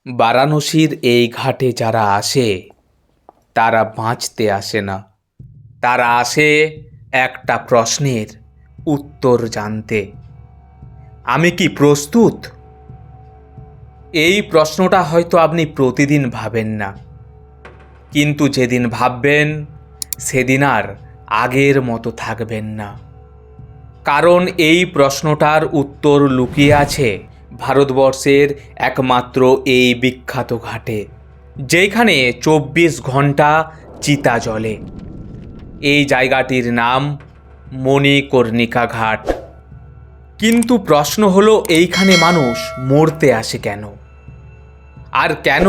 বারাণসীর এই ঘাটে যারা আসে তারা বাঁচতে আসে না, তারা আসে একটা প্রশ্নের উত্তর জানতে। আমি কি প্রস্তুত? এই প্রশ্নটা হয়তো আপনি প্রতিদিন ভাবেন না, কিন্তু যেদিন ভাববেন সেদিন আর আগের মতো থাকবেন না। কারণ এই প্রশ্নটার উত্তর লুকিয়ে আছে ভারতবর্ষের একমাত্র এই বিখ্যাত ঘাটে, যেখানে 24 ঘন্টা চিতা জ্বলে। এই জায়গাটির নাম মণিকর্ণিকা ঘাট। কিন্তু প্রশ্ন হলো, এইখানে মানুষ মরতে আসে কেন? আর কেন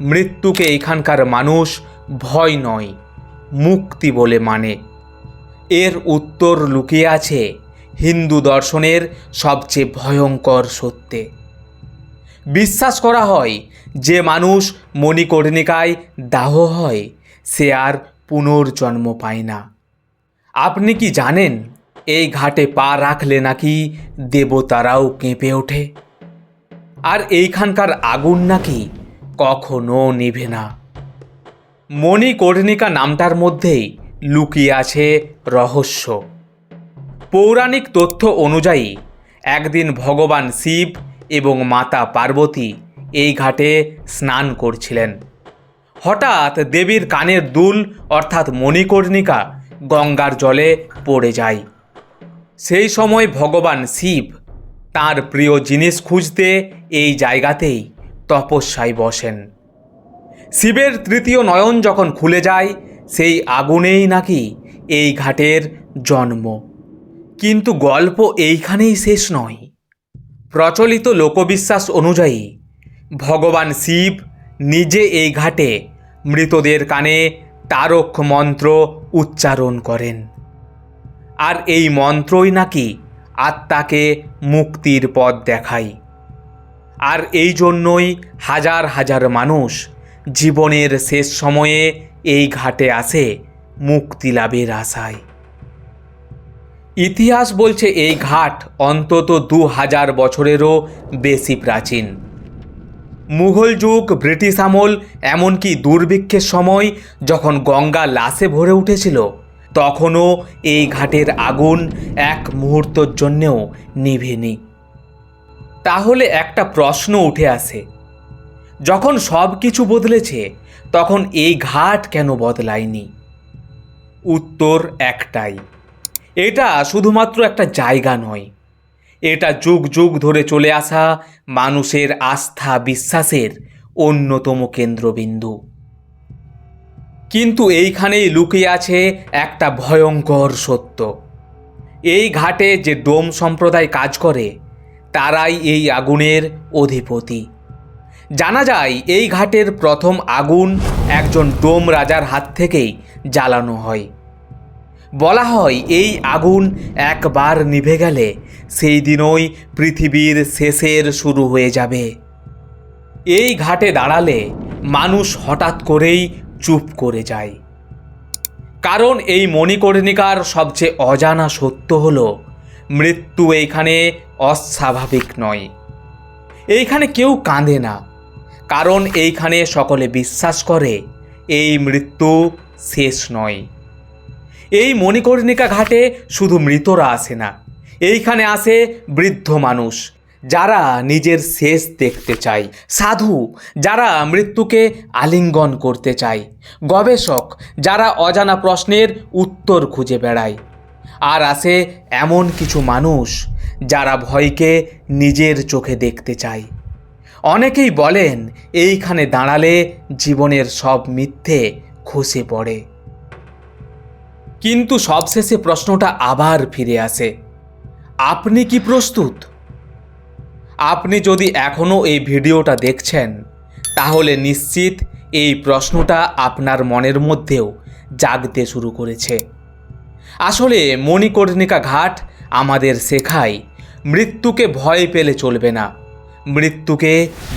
মৃত্যুকে এখানকার মানুষ ভয় নয়, মুক্তি বলে মানে? এর উত্তর লুকিয়ে আছে হিন্দু দর্শনের সবচেয়ে ভয়ঙ্কর সত্যে। বিশ্বাস করা হয় যে মানুষ মণিকর্ণিকায় দাহ হয় সে আর পুনর্জন্ম পায় না। আপনি কি জানেন এই ঘাটে পা রাখলে নাকি দেবতারাও কেঁপে ওঠে? আর এইখানকার আগুন নাকি কখনো নিভে না। মণিকর্ণিকা নামটার মধ্যেই লুকিয়ে আছে রহস্য। পৌরাণিক তথ্য অনুযায়ী একদিন ভগবান শিব এবং মাতা পার্বতী এই ঘাটে স্নান করছিলেন। হঠাৎ দেবীর কানের দুল অর্থাৎ মণিকর্ণিকা গঙ্গার জলে পড়ে যায়। সেই সময় ভগবান শিব তার প্রিয় জিনিস খুঁজতে এই জায়গাতেই তপস্যায় বসেন। শিবের তৃতীয় নয়ন যখন খুলে যায়, সেই আগুনেই নাকি এই ঘাটের জন্ম। কিন্তু গল্প এইখানেই শেষ নয়। প্রচলিত লোকবিশ্বাস অনুযায়ী ভগবান শিব নিজে এই ঘাটে মৃতদের কানে তারক মন্ত্র উচ্চারণ করেন। আর এই মন্ত্রই নাকি আত্মাকে মুক্তির পথ দেখায়। আর এই জন্যই হাজার হাজার মানুষ জীবনের শেষ সময়ে এই ঘাটে আসে মুক্তি লাভের আশায়। ইতিহাস বলছে এই ঘাট অন্তত 2000 বছরেরও বেশি প্রাচীন। মুঘল যুগ, ব্রিটিশ আমল, এমনকি দুর্ভিক্ষের সময় যখন গঙ্গা লাশে ভরে উঠেছিল, তখনও এই ঘাটের আগুন এক মুহূর্তের জন্যেও নিভেনি। তাহলে একটা প্রশ্ন উঠে আসে, যখন সব কিছু বদলেছে তখন এই ঘাট কেন বদলায়নি? উত্তর একটাই, এটা শুধুমাত্র একটা জায়গা নয়, এটা যুগ যুগ ধরে চলে আসা মানুষের আস্থা বিশ্বাসের অন্যতম কেন্দ্রবিন্দু। কিন্তু এইখানেই লুকিয়ে আছে একটা ভয়ঙ্কর সত্য। এই ঘাটে যে ডোম সম্প্রদায় কাজ করে তারাই এই আগুনের অধিপতি। জানা যায় এই ঘাটের প্রথম আগুন একজন ডোম রাজার হাত থেকেই জ্বালানো হয়। বলা হয় এই আগুন একবার নিভে গেলে সেই দিনই পৃথিবীর শেষের শুরু হয়ে যাবে। এই ঘাটে দাঁড়ালে মানুষ হঠাৎ করেই চুপ করে যায়। কারণ এই মণিকর্ণিকার সবচেয়ে অজানা সত্য হলো, মৃত্যু এইখানে অস্বাভাবিক নয়। এইখানে কেউ কাঁদে না, কারণ এইখানে সকলে বিশ্বাস করে এই মৃত্যু শেষ নয়। এই মণিকর্ণিকা ঘাটে শুধু মৃতরা আসে না, এইখানে আসে বৃদ্ধ মানুষ যারা নিজের শেষ দেখতে চায়, সাধু যারা মৃত্যুকে আলিঙ্গন করতে চায়, গবেষক যারা অজানা প্রশ্নের উত্তর খুঁজে বেড়ায়, আর আসে এমন কিছু মানুষ যারা ভয়কে নিজের চোখে দেখতে চায়। অনেকেই বলেন এইখানে দাঁড়ালে জীবনের সব মিথ্যে খসে পড়ে। কিন্তু সবশেষে প্রশ্নটা আবার ফিরে আসে, আপনি কি প্রস্তুত? আপনি যদি এখনও এই ভিডিওটা দেখছেন তাহলে নিশ্চিত এই প্রশ্নটা আপনার মনের মধ্যেও জাগতে শুরু করেছে। আসলে মণিকর্ণিকা ঘাট আমাদের শেখায়, মৃত্যুকে ভয় পেলে চলবে না, মৃত্যুকে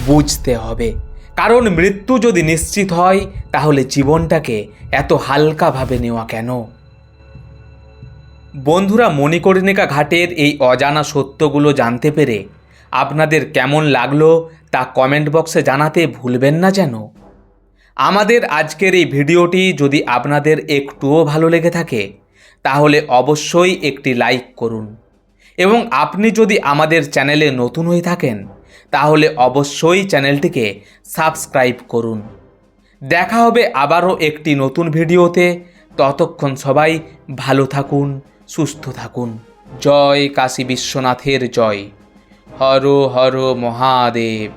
বুঝতে হবে। কারণ মৃত্যু যদি নিশ্চিত হয় তাহলে জীবনটাকে এত হালকাভাবে নেওয়া কেন? বন্ধুরা, মণিকর্ণিকা ঘাটের এই অজানা সত্যগুলো জানতে পেরে আপনাদের কেমন লাগলো তা কমেন্ট বক্সে জানাতে ভুলবেন না যেন। আমাদের আজকের এই ভিডিওটি যদি আপনাদের একটুও ভালো লেগে থাকে তাহলে অবশ্যই একটি লাইক করুন, এবং আপনি যদি আমাদের চ্যানেলে নতুন হয়ে থাকেন তাহলে অবশ্যই চ্যানেলটিকে সাবস্ক্রাইব করুন। দেখা হবে আবারও একটি নতুন ভিডিওতে। ততক্ষণ সবাই ভালো থাকুন, সুস্থ থাকুন। জয় কাশী বিশ্বনাথের জয়। হর হর মহাদেব।